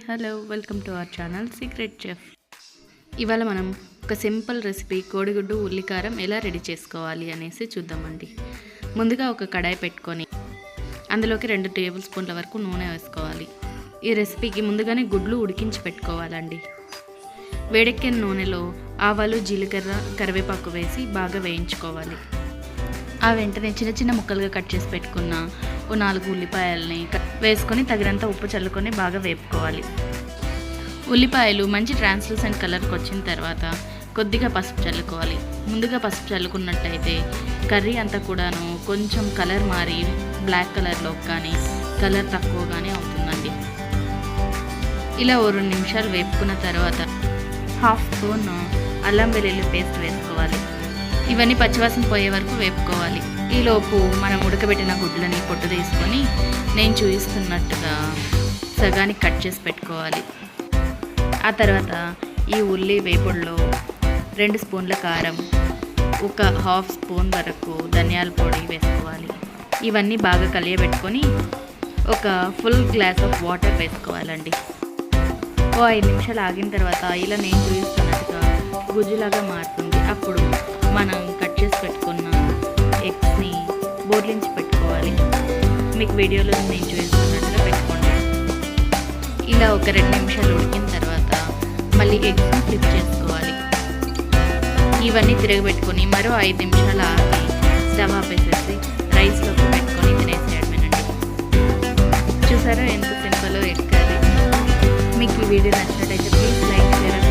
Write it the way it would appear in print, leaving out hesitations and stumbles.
Hello welcome to our channel secret chef. ఇవాళ మనం ఒక సింపుల్ రెసిపీ కోడిగుడ్డు ఉల్లికారం ఎలా రెడీ చేసుకోవాలి అనేసి చూద్దామండి. ముందుగా ఒక కడాయి పెట్టుకొని అందులోకి 2 టేబుల్ స్పూన్ల వరకు నూనె వేసుకోవాలి. ఈ రెసిపీకి ముందుగానే గుడ్లు ఉడికించి పెట్టుకోవాలండి. వేడెక్కిన నూనెలో ఆవాలు, జీలకర్ర, కరివేపాకు వేసి బాగా వేయించుకోవాలి. ఆ వెంటనే చిన్న చిన్న ముక్కలుగా కట్ చేసి పెట్టుకున్న 4 ఉల్లిపాయలని వేసుకొని తగినంత ఉప్పు చల్లుకొని బాగా వేపుకోవాలి. ఉల్లిపాయలు మంచి ట్రాన్స్లూసెంట్ కలర్కి వచ్చిన తర్వాత కొద్దిగా పసుపు చల్లుకోవాలి. ముందుగా పసుపు చల్లుకున్నట్టయితే కర్రీ అంతా కూడాను కొంచెం కలర్ మారి బ్లాక్ కలర్లో కానీ కలర్ తక్కువగానే అవుతుందండి. ఇలా 2 నిమిషాలు వేపుకున్న తర్వాత 1/2 స్పూన్ అల్లం వెల్లుల్లి పేస్ట్ వేసుకోవాలి. ఇవన్నీ పచ్చివాసన పోయే వరకు వేపుకోవాలి. ఈలోపు మనం ఉడకబెట్టిన గుడ్లని పొట్టు తీసుకొని నేను చూపిస్తున్నట్టుగా సగానికి కట్ చేసి పెట్టుకోవాలి. ఆ తర్వాత ఈ ఉల్లి వేపుడులో 2 స్పూన్ల కారం, 1/2 స్పూన్ వరకు ధనియాల పొడి వేసుకోవాలి. ఇవన్నీ బాగా కలియబెట్టుకొని ఒక ఫుల్ గ్లాస్ ఆఫ్ వాటర్ వేసుకోవాలండి. 5 నిమిషాలు ఆగిన తర్వాత ఇలా నేను చూపిస్తున్నట్టుగా గుజ్జులాగా మారుతుంది. అప్పుడు మనం కట్ చేసి పెట్టుకున్న ఎగ్స్ని బోర్లించి పెట్టుకోవాలి. మీకు వీడియోలో నేను చూపిస్తున్నట్టుగా పెట్టుకోండి. ఇలా ఒక 2 నిమిషాలు ఉడికిన తర్వాత మళ్ళీ ఎగ్స్ని ఫ్లిప్ చేసుకోవాలి. ఇవన్నీ తిరగబెట్టుకొని మరో 5 నిమిషాలు ఆగి స్టవ్ ఆపేసేసి రైస్లోకి పెట్టుకొని తినేసేయడమేనండి. చూసారా ఎంత సింపుల్ ఎగ్ కర్రీ. మీకు ఈ వీడియో నచ్చినట్టయితే ప్లీజ్ లైక్, షేర్